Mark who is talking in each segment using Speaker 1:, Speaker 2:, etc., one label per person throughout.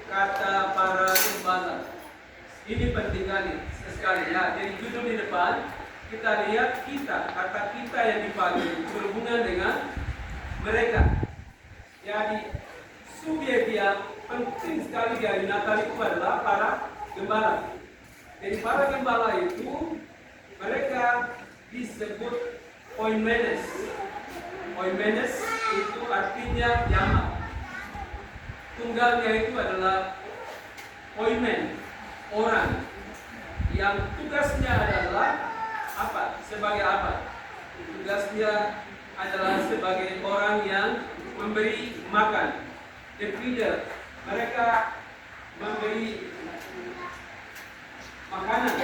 Speaker 1: kata para gembala. Ini penting sekali ya. Jadi judul di depan kita lihat kata kita yang dipakai berhubungan dengan mereka. Jadi subjek yang penting sekali dari Natal itu adalah para gembala. Jadi para gembala itu mereka disebut oimenes. Oimenes itu artinya jamak. Tunggalnya itu adalah oimen, orang yang tugasnya adalah apa? Sebagai apa? Tugasnya adalah sebagai orang yang memberi makan. The feeder. Mereka memberi makanan.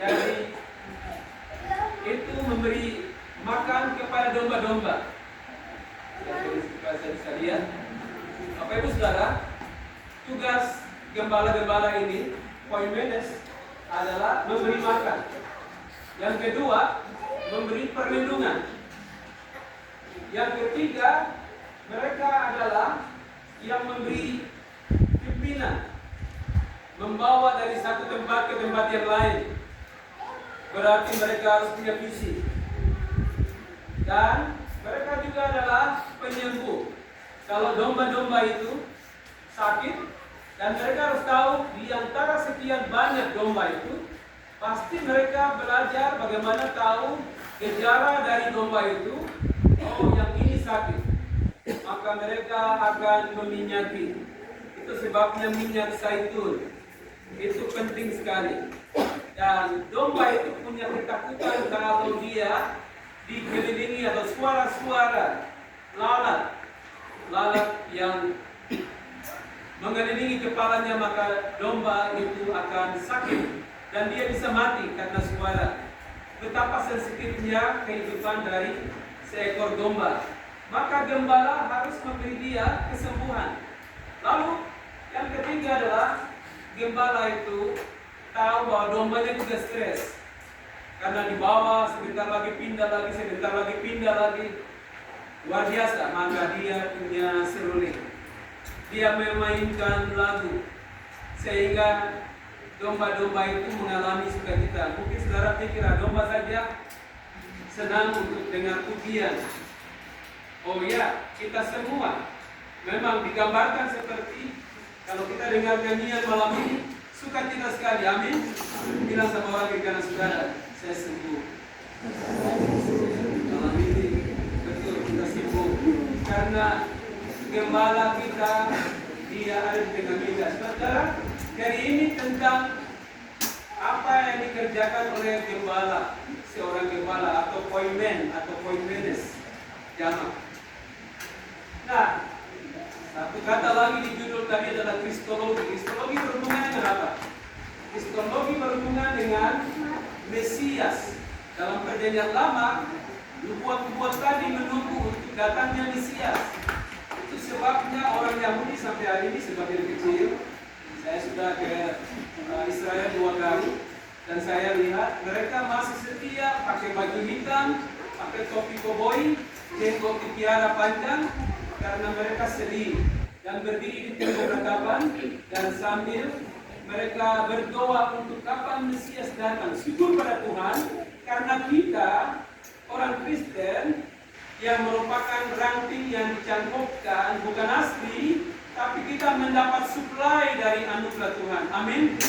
Speaker 1: Jadi itu memberi makan kepada domba-domba. Bisa lihat. Bapak Ibu Saudara, tugas gembala-gembala ini, oimenes, adalah memberi makan. Yang kedua, memberi perlindungan. Yang ketiga, mereka adalah yang memberi pimpinan, membawa dari satu tempat ke tempat yang lain. Berarti mereka harus punya visi. Dan mereka juga adalah penyembuh. Kalau domba-domba itu sakit, dan mereka harus tahu di antara sekian banyak domba itu, pasti mereka belajar bagaimana tahu gejala dari domba itu. Oh, yang ini sakit, maka mereka akan meminyaki. Itu sebabnya minyak zaitun itu penting sekali. Dan domba itu punya ketakutan kalau dia dikelilingi atau suara-suara lalat yang mengelilingi kepalanya, maka domba itu akan sakit dan dia bisa mati karena suara. Betapa sensitifnya kehidupan dari seekor domba. Maka gembala harus memberi dia kesembuhan. Lalu yang ketiga adalah gembala itu tahu bahwa dombanya juga stres. Karena dibawa sebentar lagi pindah lagi, sebentar lagi pindah lagi. Luar biasa, maka dia punya seruling. Dia memainkan lagu sehingga domba-domba itu mengalami sukacita. Mungkin saudara pikir domba saja senang untuk dengar pujian. Oh ya, kita semua memang digambarkan seperti kalau kita dengar nyanyian malam ini, sukacita sekali, amin. Bilang sama orang di kanan saudara, saya sembuh. Malam ini betul kita sembuh karena gembala kita dia ada di tengah kita. Saudara, hari ini tentang apa yang dikerjakan oleh gembala, seorang gembala atau oimen atau oimenes jamak. Nah, satu kata lagi di judul tadi adalah kristologi. Kristologi berhubungan dengan apa? Kristologi berhubungan dengan Mesias. Dalam perjanjian lama, nubuat-nubuat tadi menunggu untuk datangnya Mesias. Itu sebabnya orang Yahudi sampai hari ini sebagian kecil, saya sudah ke Israel 2 kali, dan saya lihat mereka masih setia pakai baju hitam, pakai topi koboi, jenggot ditiara panjang, karena mereka sedih dan berdiri di tengah peradaban dan sambil mereka berdoa untuk kapan Mesias datang. Syukur pada Tuhan karena kita orang Kristen yang merupakan ranting yang dicangkokkan bukan asli, tapi kita mendapat suplai dari anugerah Tuhan. Amin.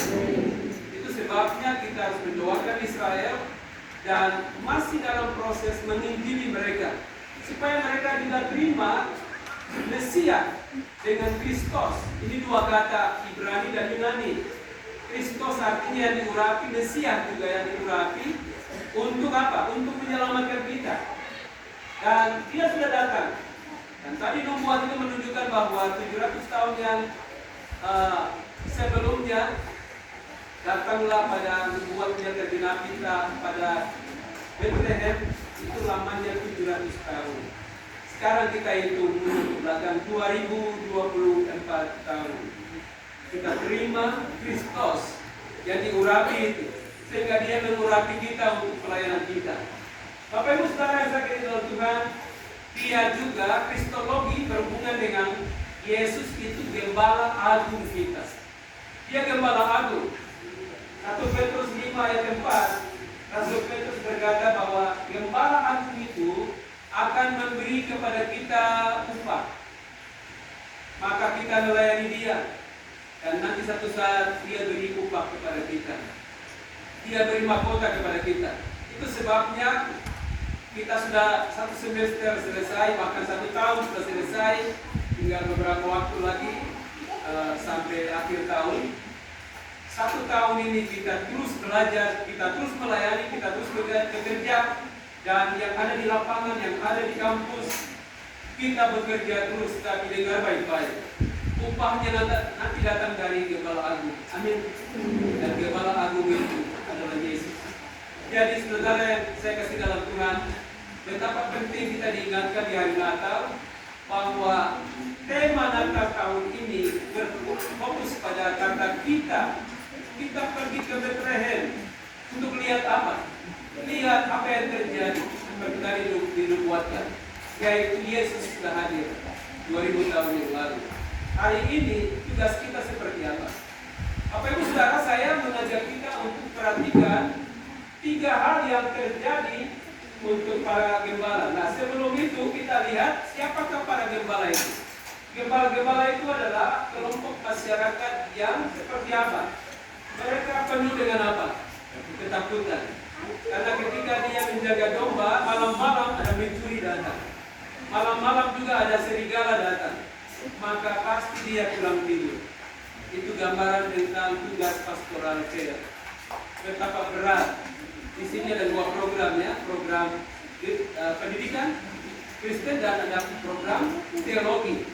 Speaker 1: Itu sebabnya kita harus mendoakan Israel dan masih dalam proses menginjili mereka supaya mereka juga terima Mesias dengan Kristus. Ini dua kata Ibrani dan Yunani. Kristus artinya yang diurapi, Mesias juga yang diurapi. Untuk apa? Untuk menyelamatkan kita. Dan dia sudah datang. Dan tadi nubuat itu menunjukkan bahwa 700 tahun yang sebelumnya datanglah pada nubuatnya tergenapi pada Bethlehem. Itu lamanya 700 tahun. Sekarang kita hitung mundur belakang 2024 tahun. Kita terima Kristus yang diurapi itu, sehingga dia mengurapi kita untuk pelayanan kita. Bapak Ibu Saudara yang saya kasihi dalam Tuhan, dia juga kristologi berhubungan dengan Yesus itu gembala gembala agung kita. Dia gembala agung. 1 Petrus 5 ayat 4, Rasul Petrus berkata bahwa gembala agung itu akan memberi kepada kita upah. Maka kita melayani dia. Dan nanti satu saat dia beri upah kepada kita. Dia beri mahkota kepada kita. Itu sebabnya kita sudah 1 semester selesai, bahkan 1 tahun sudah selesai. Tinggal beberapa waktu lagi sampai akhir tahun. 1 tahun ini kita terus belajar, kita terus melayani, kita terus bekerja. Dan yang ada di lapangan, yang ada di kampus, kita bekerja terus, tapi dengar baik-baik. Upahnya nanti datang dari Gembala Agung. Amin. Dan Gembala Agung itu adalah Yesus. Jadi saudara yang saya kasih dalam Tuhan, betapa penting kita diingatkan di hari Natal bahwa tema Natal tahun ini berfokus pada kata kita. Kita pergi ke Bethlehem untuk lihat apa? Lihat apa yang terjadi seperti tadi dinubuatkan, yaitu Yesus sudah hadir 2000 tahun yang lalu. Hari ini tugas kita seperti apa? Bapak Ibu Saudara, saya mengajak kita untuk perhatikan 3 hal yang terjadi untuk para gembala. Nah, sebelum itu kita lihat siapakah para gembala itu. Gembala-gembala itu adalah kelompok masyarakat yang seperti apa? Mereka penuh dengan apa? Ketakutan. Karena ketika dia menjaga domba, malam-malam ada mencuri datang. Malam-malam juga ada serigala datang. Maka pasti dia pulang tidur. Itu gambaran tentang tugas pastoral care. Betapa berat. Di sini ada 2 program ya, program pendidikan Kristen dan ada program teologi.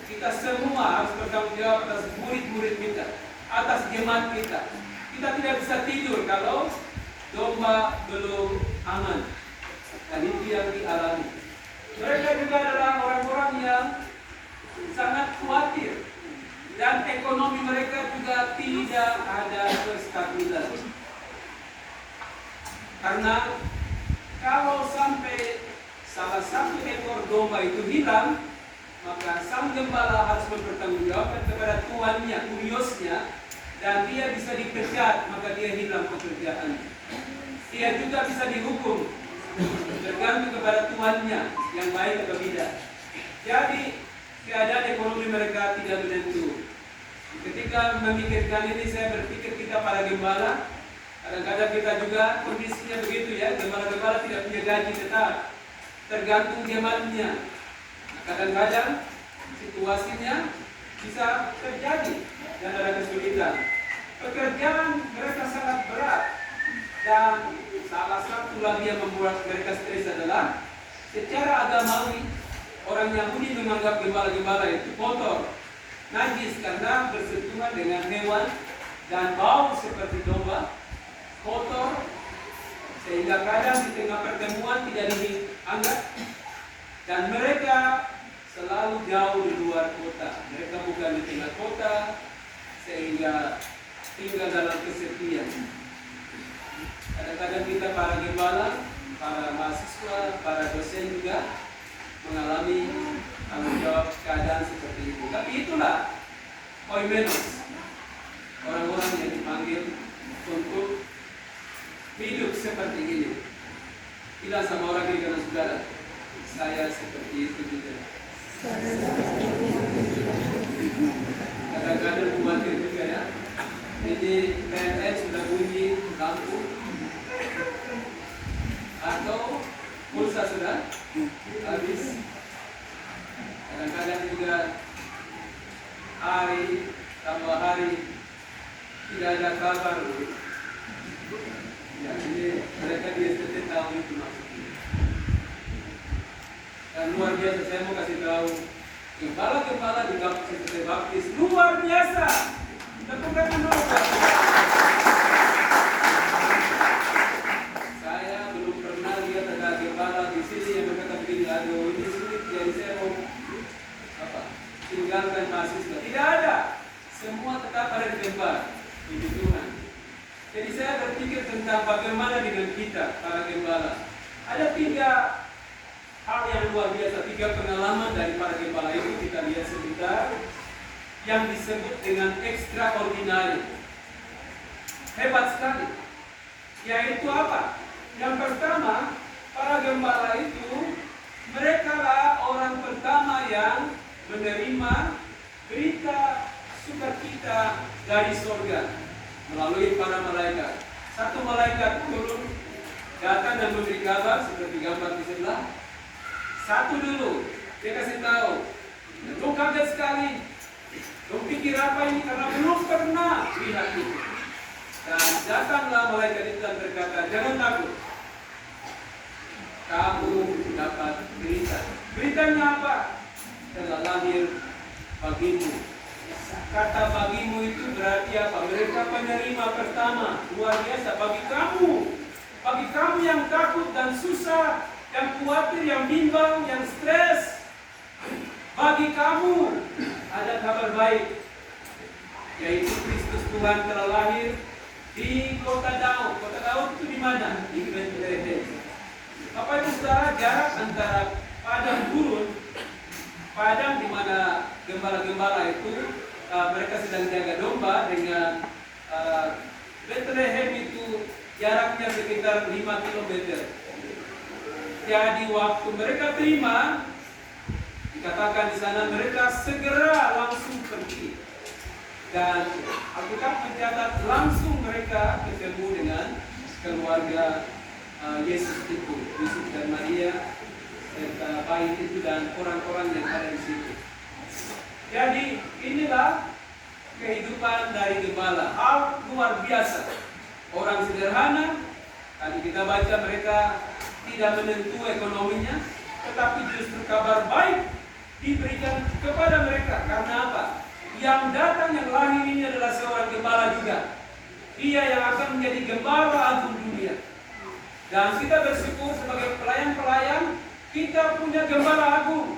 Speaker 1: Kita semua harus bertanggung jawab atas murid-murid kita, atas jemaat kita. Kita tidak bisa tidur kalau domba belum aman. Dan itu yang dialami. Mereka juga adalah orang-orang yang sangat khawatir. Dan ekonomi mereka juga tidak ada kestabilan. Karena kalau sampai salah satu ekor domba itu hilang, maka sang gembala harus mempertanggungjawabkan kepada tuannya, kuriosnya, dan dia bisa dipecat, maka dia hilang pekerjaannya. Dia juga bisa dihukum, tergantung kepada tuannya yang baik atau tidak. Jadi keadaan ekonomi mereka tidak menentu. Ketika memikirkan ini, saya berpikir kita para gembala, kadang-kadang kita juga kondisinya begitu ya. Gembala-gembala tidak punya gaji tetap, tergantung jemaatnya. Nah, kadang-kadang situasinya bisa terjadi dan ada kesulitan. Pekerjaan mereka sangat berat, dan salah satu lagi yang membuat mereka stres adalah secara agamawi orang Yahudi menganggap gembala-gembala itu kotor, najis karena bersentuhan dengan hewan dan bau seperti domba, kotor, sehingga kadang di tengah pertemuan tidak dianggap, dan mereka selalu jauh di luar kota. Mereka bukan di tengah kota, sehingga tinggal dalam kesepian. Kadang-kadang kita para gembala, para mahasiswa, para dosen juga mengalami tanggung jawab keadaan seperti itu. Tapi itulah oimenos, orang-orang yang dipanggil untuk hidup seperti ini. Bilang sama orang di kanan saudara, saya seperti itu juga. Kadang-kadang khawatir juga ya. Jadi PLN sudah bunyi lampu atau pulsa sudah habis. Kadang-kadang juga hari tambah hari tidak ada kabar. Ya, ini mereka di STT tahu itu maksudnya. Dan luar biasa, saya mau kasih tahu, gembala-gembala di kampus STT Baptis luar biasa. Tentukan dulu. Saya belum pernah lihat ada gembala di sini yang berkata begini, aduh ini sulit, jadi saya mau tinggalkan mahasiswa. Tidak ada. Semua tetap ada di tempat. Puji Tuhan. Jadi saya berpikir tentang bagaimana dengan kita, para gembala. Ada 3 hal yang luar biasa, 3 pengalaman dari para gembala itu kita lihat sebentar. yang disebut dengan extraordinary. Hebat sekali. Yaitu apa? Yang pertama, para gembala itu, mereka lah orang pertama yang menerima berita sukacita dari surga melalui para malaikat. Satu malaikat turun, datang dan memberi kabar seperti gambar di sebelah. Satu dulu, dia kasih tahu. Dong kaget sekali. Dong pikir apa ini karena belum pernah lihat itu. Dan datanglah malaikat itu dan berkata, jangan takut. Kamu dapat berita. Beritanya apa? Telah lahir bagimu. Kata bagimu itu berarti apa? Mereka penerima pertama. Luar biasa bagi kamu. Bagi kamu yang takut dan susah, yang khawatir, yang bimbang, yang stres. Bagi kamu ada kabar baik. Yaitu Kristus Tuhan telah lahir di kota Daud. Kota Daud itu di mana? Di Bethlehem. Bapak Ibu Saudara, jarak antara padang gurun, padang di mana gembala-gembala itu mereka sedang jaga domba, dengan Bethlehem itu jaraknya sekitar 5 km. Jadi waktu mereka terima, dikatakan di sana mereka segera langsung pergi. Dan Alkitab mencatat langsung mereka ketemu dengan keluarga Yesus itu, Yusuf dan Maria, serta bayi itu dan orang-orang yang ada di situ. Jadi inilah kehidupan dari gembala, hal luar biasa. Orang sederhana, tadi kita baca mereka tidak menentu ekonominya, tetapi justru kabar baik diberikan kepada mereka. Karena apa? Yang datang, yang lahir ini adalah seorang gembala juga. Dia yang akan menjadi gembala agung dunia. Dan kita bersyukur sebagai pelayan-pelayan, kita punya gembala agung.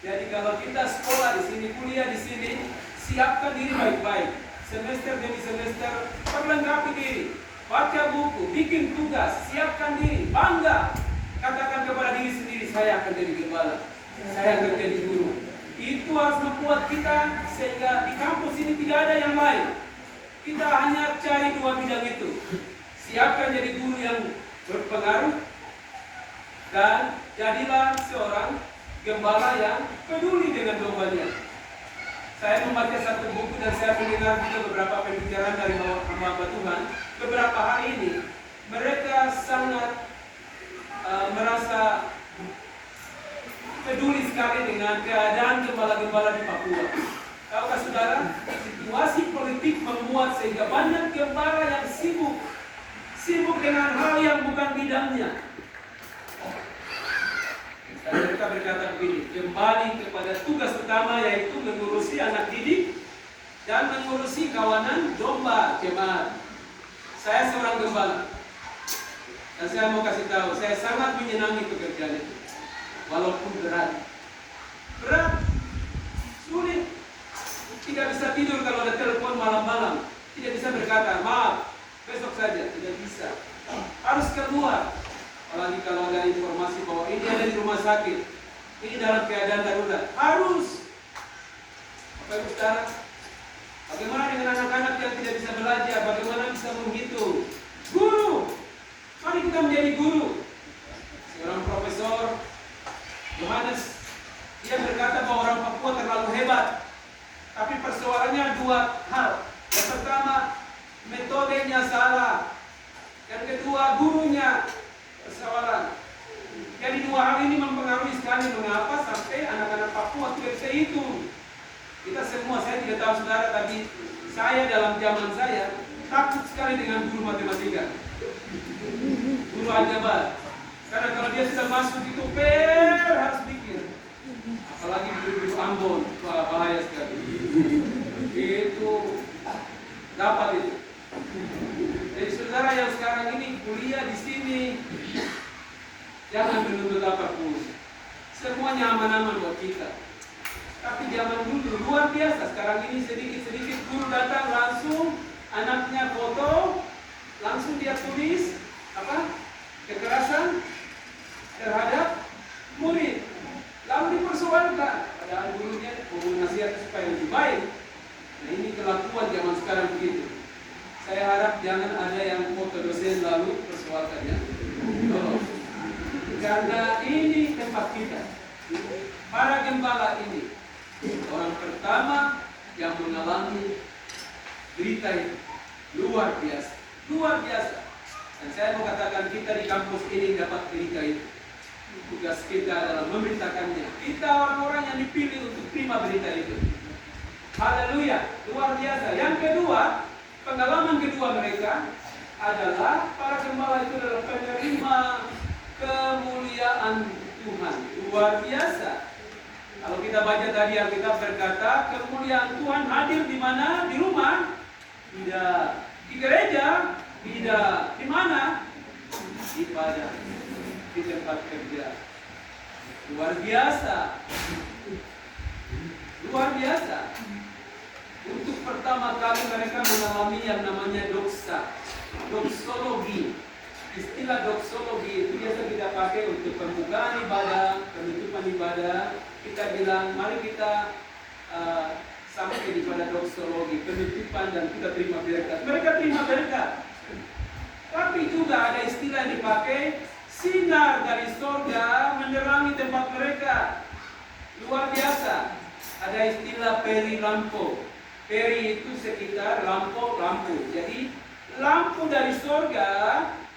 Speaker 1: Jadi kalau kita sekolah di sini, kuliah di sini, siapkan diri baik-baik. Semester demi semester, perlengkapi diri. Baca buku, bikin tugas, siapkan diri, bangga. Katakan kepada diri sendiri, saya akan jadi gembala. Saya akan jadi guru. Itu harus membuat kita sehingga di kampus ini tidak ada yang lain. Kita hanya cari 2 bidang itu. Siapkan jadi guru yang berpengaruh, dan jadilah seorang gembala yang peduli dengan dombanya. Saya membaca satu buku dan saya mendengar juga beberapa pembicaraan dari hamba Tuhan. Beberapa hari ini mereka sangat merasa peduli sekali dengan keadaan gembala-gembala di Papua. Tahukah saudara, situasi politik membuat sehingga banyak gembala yang sibuk dengan hal yang bukan bidangnya. Dan mereka berkata begini, kembali kepada tugas utama, yaitu mengurusi anak didik dan mengurusi kawanan domba jemaat. Saya seorang gembala, dan saya mau kasih tahu, saya sangat menyenangi pekerjaan itu, walaupun berat, sulit. Tidak bisa tidur kalau ada telepon malam-malam, tidak bisa berkata maaf, besok saja, tidak bisa. Harus keluar. Apalagi kalau ada informasi bahwa ini ada di rumah sakit, ini dalam keadaan darurat, harus. Bapak Ibu Saudara, bagaimana dengan anak-anak yang tidak bisa belajar? Bagaimana bisa menghitung? Guru, mari kita menjadi guru. Seorang profesor Yohanes, dia berkata bahwa orang Papua terlalu hebat, tapi persoalannya 2 hal. Yang pertama, metodenya salah. Yang kedua, gurunya persoalan. Jadi 2 hal ini mempengaruhi sekali mengapa sampai anak-anak Papua tidak bisa hitung. Kita semua, saya tidak tahu saudara, tapi saya dalam zaman saya takut sekali dengan guru matematika, guru aljabar. Karena kalau dia sudah masuk itu harus pikir. Apalagi guru Ambon, bahaya sekali. Itu dapat itu. Jadi saudara yang sekarang ini kuliah di sini, jangan menuntut apapun. Semuanya aman-aman buat kita. Tapi zaman dulu luar biasa. Sekarang ini sedikit-sedikit guru datang langsung, anaknya foto, langsung dia tulis kekerasan terhadap murid. Lalu dipersoalkan. Padahal gurunya mau nasihat supaya lebih baik. Nah, ini kelakuan zaman sekarang begitu. Saya harap jangan ada yang foto dosen lalu persoalkannya. Oh. Karena ini tempat kita. Para gembala ini orang pertama yang mengalami berita itu luar biasa, luar biasa. Dan saya mau katakan kita di kampus ini dapat berita itu. Tugas kita adalah memberitakannya. Kita orang-orang yang dipilih untuk terima berita itu. Haleluya, luar biasa. Yang kedua, pengalaman kedua mereka adalah para gembala itu adalah penerima kemuliaan Tuhan. Luar biasa. Kalau kita baca tadi Alkitab berkata, kemuliaan Tuhan hadir di mana? Di rumah? Tidak. Di gereja? Tidak. Di mana? Di padang. Di tempat kerja. Luar biasa. Luar biasa. Untuk pertama kali mereka mengalami yang namanya doksa. Doksologi. Istilah doksologi itu biasa kita pakai untuk pembukaan ibadah, penutupan ibadah. Kita bilang, mari kita sampai di pada doksologi, penutupan dan kita terima berkat. Mereka terima berkat. Tapi juga ada istilah yang dipakai, sinar dari surga menerangi tempat mereka. Luar biasa. Ada istilah peri lampu. Peri itu sekitar, lampu. Jadi lampu dari surga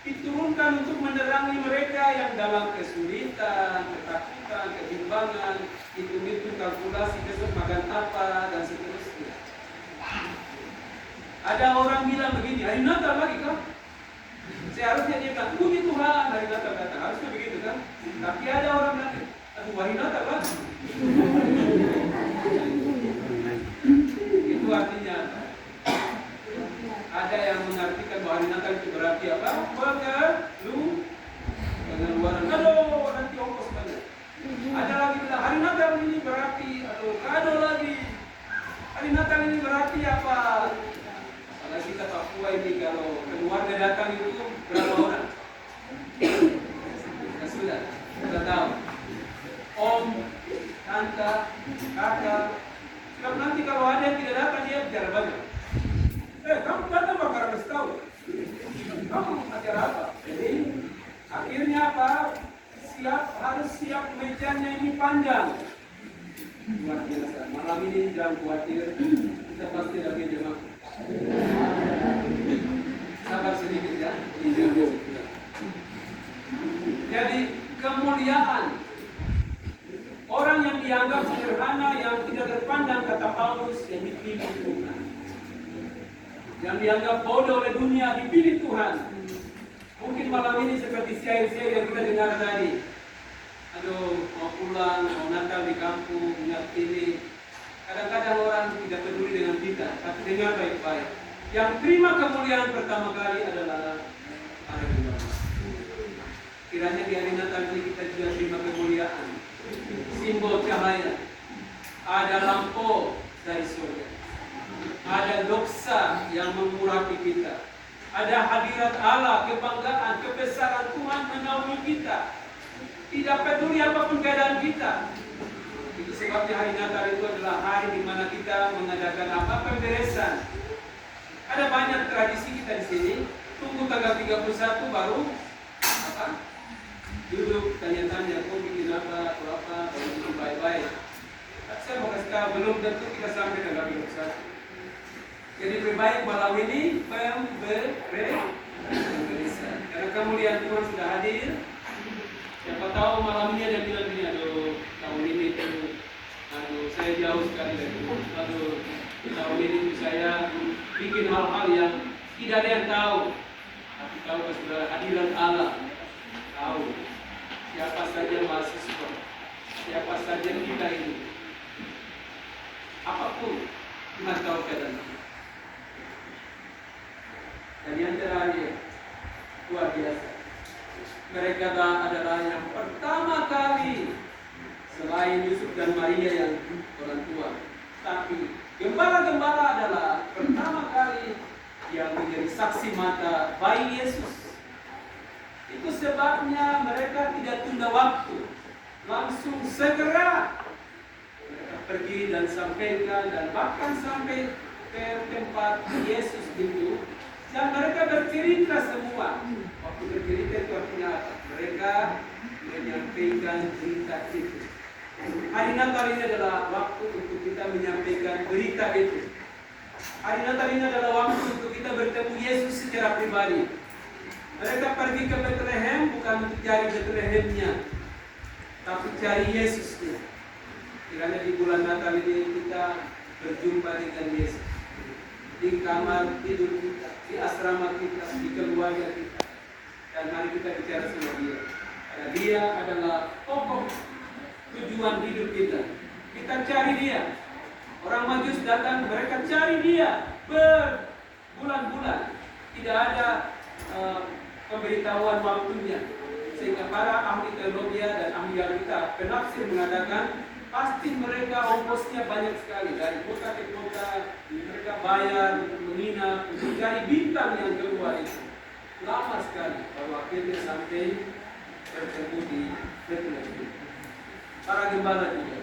Speaker 1: diturunkan untuk menerangi mereka yang dalam kesulitan, ketakutan, kebimbangan, hitung-hitung kalkulasi besok makan apa dan seterusnya. Ada orang bilang begini, hari Natal lagi kan? Seharusnya dia bilang, puji Tuhan, hari Natal datang. Harusnya begitu kan? Tapi ada orang bilang, aduh hari Natal lagi. Itu artinya apa? Ada yang mengartikan bahwa hari Natal itu berarti apa? Pengeluaran. Aduh, nanti ongkos banyak. Ada lagi bilang hari Natal ini berarti, aduh, kado lagi. Hari Natal ini berarti apa? Apalagi kita Papua ini kalau keluarga datang itu berapa orang? Ya sudah, kita tahu. Om, tante, kakak. Sebab nanti kalau ada yang tidak datang dia bicara banyak. Kamu datang bakal kasih tahu. Kamu acara apa? Jadi akhirnya apa? Harus siap mejanya ini panjang. Luar biasa. Malam ini jangan khawatir, kita pasti lagi jemaah. Sabar sedikit ya. Jadi kemuliaan orang yang dianggap sederhana, yang tidak terpandang, kata Paulus, yang dipilih Tuhan. Yang dianggap bodoh oleh dunia dipilih Tuhan. Mungkin malam ini seperti syair-syair yang kita dengar tadi. Aduh, mau pulang, mau Natal di kampung, ingat ini. Kadang-kadang orang tidak peduli dengan kita, tapi dengar baik-baik. Yang terima kemuliaan pertama kali adalah para gembala. Kiranya di hari Natal ini kita juga terima kemuliaan. Simbol cahaya. Ada lampu dari surga. Ada doksa yang mengurapi kita. Ada hadirat Allah, kebanggaan, kebesaran Tuhan menaungi kita. Tidak peduli apapun keadaan kita. Itu sebabnya hari Natal itu adalah hari di mana kita mengadakan apa? Pemberesan. Ada banyak tradisi kita di sini. Tunggu tanggal 31 baru apa? Duduk tanya-tanya, kau bikin apa, atau apa, baru bikin baik-baik. Saya mau kasih tahu, belum tentu kita sampai tanggal 31. Jadi lebih baik malam ini pemberesan. Karena kemuliaan Tuhan sudah hadir. Siapa tahu malam ini ada yang bilang gini, aduh tahun ini tuh, aduh saya jauh sekali dari Tuhan. Aduh tahun ini tuh saya bikin hal-hal yang tidak ada yang tahu. Tapi tahu ke saudara hadirat Allah. Tahu siapa saja mahasiswa, siapa saja kita ini. Apapun Tuhan tahu keadaan. Dan yang terakhir, luar biasa. Mereka adalah yang pertama kali selain Yusuf dan Maria yang orang tua. Tapi gembala-gembala adalah pertama kali yang menjadi saksi mata bayi Yesus. Itu sebabnya mereka tidak tunda waktu. Langsung segera mereka pergi dan sampaikan dan bahkan sampai ke tempat Yesus itu, dan mereka bercerita semua. Waktu bercerita itu artinya apa? Mereka menyampaikan cerita itu. Hari Natal ini adalah waktu untuk kita menyampaikan berita itu. Hari Natal ini adalah waktu untuk kita bertemu Yesus secara pribadi. Mereka pergi ke Bethlehem bukan untuk cari Bethlehemnya, tapi cari Yesusnya. Kiranya di bulan Natal ini kita berjumpa dengan Yesus. Di kamar tidur kita, di asrama kita, di keluarga kita. Dan mari kita bicara sama Dia. Karena Dia adalah pokok tujuan hidup kita. Kita cari Dia. Orang Majus datang, mereka cari Dia berbulan-bulan. Tidak ada pemberitahuan waktunya. Sehingga para ahli teologi dan ahli Alkitab penafsir mengatakan pasti mereka ongkosnya banyak sekali dari kota ke kota. Mereka bayar untuk menginap, untuk cari bintang yang keluar itu. Lama sekali baru akhirnya sampai bertemu di Bethlehem. Para gembala juga.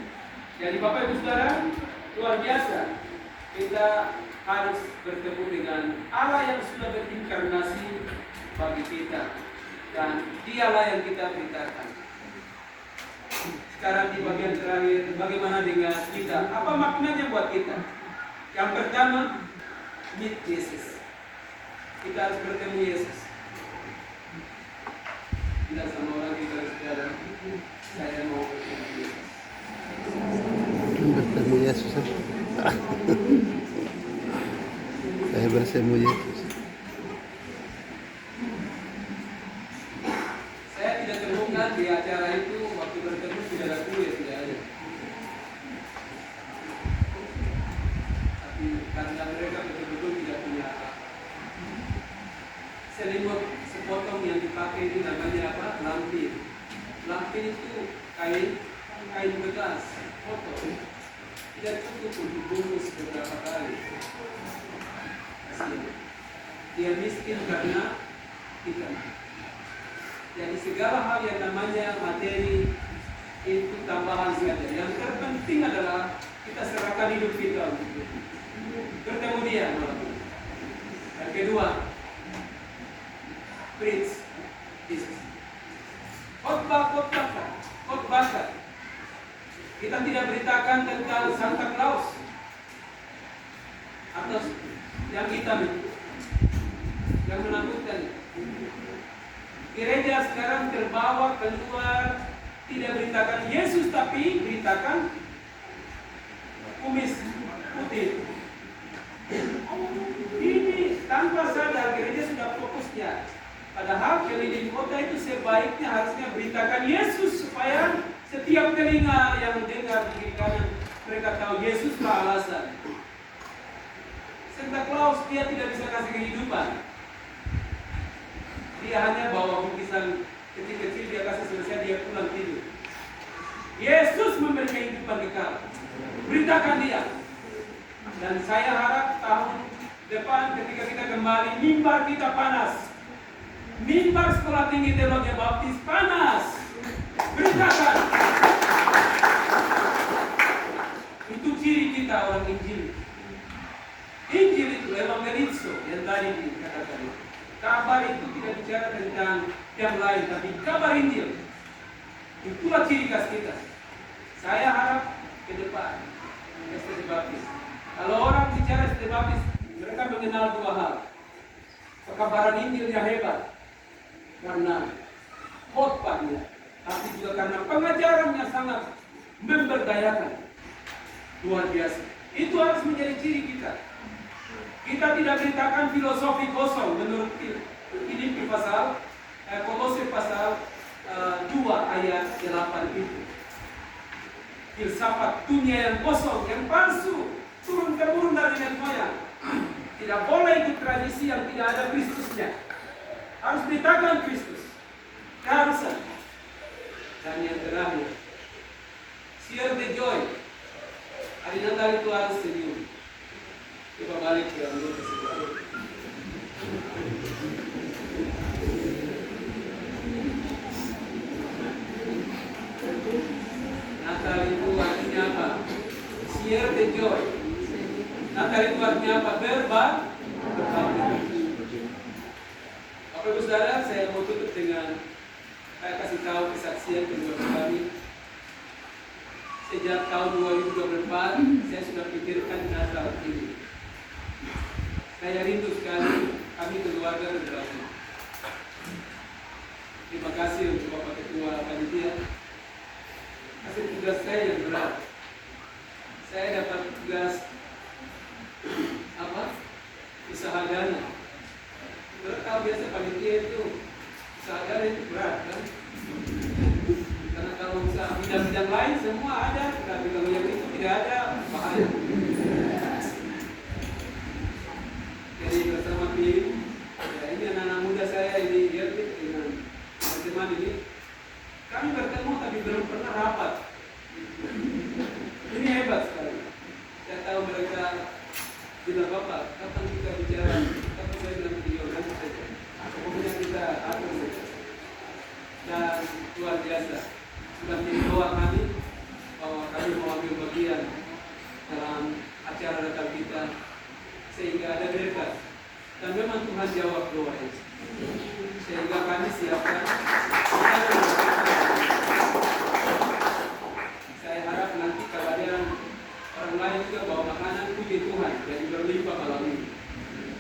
Speaker 1: Jadi Bapak Ibu Saudara, luar biasa kita harus bertemu dengan Allah yang sudah berinkarnasi bagi kita, dan Dialah yang kita beritakan. Sekarang di bagian terakhir, bagaimana dengan kita? Apa maknanya buat kita? Yang pertama, meet Yesus. Kita harus bertemu Yesus. Tidak sama orang kita saudara, saya mau bertemu Yesus.
Speaker 2: Bertemu Yesus. Saya bertemu Yesus.
Speaker 1: Saya tidak temukan di acara itu waktu bertemu tidak ada kulit, tidak ada. Tapi karena mereka betul-betul tidak punya apa. Selimut sepotong yang dipakai itu namanya apa? Lampin. Lampin itu kain bekas, potong. Tidak cukup untuk bungkus beberapa kali. Dia miskin karena kita. Jadi segala hal yang namanya materi itu tambahan saja. Yang terpenting adalah kita serahkan hidup kita untuk bertemu Dia. Yang kedua, preach Jesus. Khotbah. Kita tidak beritakan tentang Santa Claus atau yang hitam itu, yang menakutkan. Gereja sekarang terbawa keluar, tidak beritakan Yesus tapi beritakan kumis putih. Ini tanpa sadar gereja sudah fokusnya. Padahal keliling kota itu sebaiknya harusnya beritakan Yesus supaya setiap telinga yang dengar di kiri kanan mereka tahu Yesuslah alasan. Santa Claus dia tidak bisa kasih kehidupan. Dia hanya bawa bingkisan kecil-kecil, dia kasih selesai, dia pulang tidur. Yesus memberi kehidupan kekal. Beritakan Dia. Dan saya harap tahun depan ketika kita kembali, mimbar kita panas. Mimbar Sekolah Tinggi Teologi Baptis panas. Beritakan. Itu ciri kita orang Injil. Injil itu evangelizo yang tadi dikatakan. Kabar itu tidak bicara tentang yang lain, tapi kabar Injil. Itulah ciri khas kita. Saya harap ke depan STT Baptis. Kalau orang bicara STT Baptis, mereka mengenal dua hal. Pekabaran Injil yang hebat karena khotbahnya, tapi juga karena pengajarannya sangat memberdayakan. Luar biasa. Itu harus menjadi ciri kita. Kita tidak beritakan filosofi kosong menurut Filipi pasal Kolose pasal 2 ayat 8 itu. Filsafat dunia yang kosong, yang palsu, turun-temurun dari nenek moyang. Tidak boleh ikut tradisi yang tidak ada Kristusnya. Harus beritakan Kristus. Keharusan. Dan yang terakhir, share the joy. Hari Natal itu harus senyum. Coba balik ke anggota sebelah. Natal itu artinya apa? Share the joy. Natal itu artinya apa? Berbagi. Bapak Ibu Saudara, saya mau tutup dengan saya kasih tahu kesaksian kedua kami. Sejak tahun 2024, saya sudah pikirkan Natal ini. Saya rindu sekali kami keluarga berdoa. Terima kasih untuk Bapak Ketua Panitia. Kasih tugas saya yang berat. Saya dapat tugas usaha dana. Kalau biasa panitia itu usaha dana itu berat kan? Karena kalau usaha bidang-bidang lain semua ada, tapi kalau yang itu tidak ada, bahaya. Jadi bersama tim, ya ini anak-anak muda saya ini dengan teman-teman ini, kami bertemu tapi belum pernah rapat. Ini hebat sekali. Saya tahu mereka bilang, Bapak, kapan kita bicara? Kapan saya bilang video nanti saja. Pokoknya kita atur saja. Dan luar biasa. Sudah menjadi doa kami bahwa kami mau ambil bagian dalam acara Natal kita sehingga ada berkat. Dan memang Tuhan jawab doa itu. Sehingga kami siapkan. Saya harap nanti kalau ada orang lain juga bawa makanan, puji Tuhan, jadi berlimpah malam ini.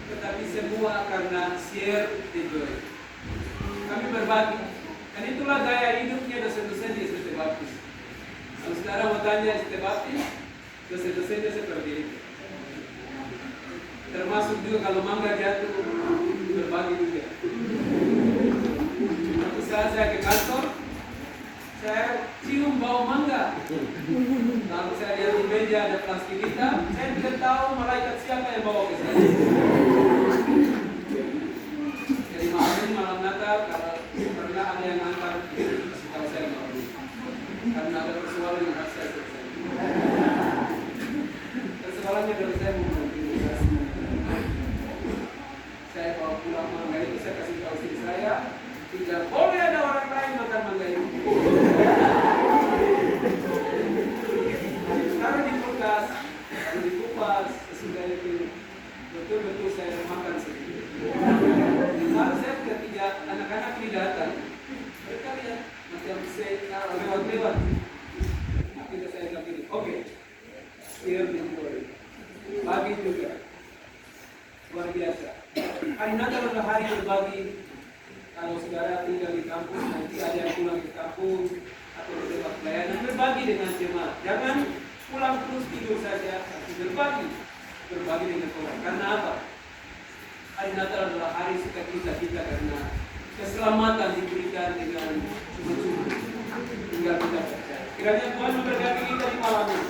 Speaker 1: Tetapi semua karena share the joy. Kami berbagi. Dan itulah gaya hidupnya dosen-dosen di ST Baptis. Kalau saudara mau tanya ST Baptis, dosen-dosennya seperti itu. Termasuk juga kalau mangga jatuh, berbagi juga. Waktu saya ke kantor, saya cium bau mangga. Lalu saya lihat di meja ada plastik hitam, saya tidak tahu malaikat siapa yang bawa ke saya. Jadi malam ini malam Natal, kalau pernah ada yang antar, kalau saya mau. Karena ada persoalan yang harus saya selesaikan. Persoalannya dari saya mau mengkomunikasi. Saya bawa pulang mangga itu, saya kasih tahu istri saya, tidak boleh ada orang lain makan mangga itu. Taruh di kulkas, taruh di kupas, sesudah itu betul-betul saya makan sendiri. Lalu saya ketika anak-anak ini datang, mereka lihat macam saya lewat-lewat. Akhirnya saya bilang gini, oke, share the joy, bagi juga, luar biasa. Hari Natal adalah hari berbagi. Kalau saudara tinggal di kampung, nanti ada yang pulang ke kampung atau ke tempat pelayanan, berbagi dengan jemaat. Jangan pulang terus tidur saja, tapi berbagi dengan orang. Karena apa? Hari Natal adalah hari sukacita kita karena keselamatan diberikan dengan sungguh-sungguh. Tinggal kita percaya. Kiranya Tuhan memberkati kita di malam ini.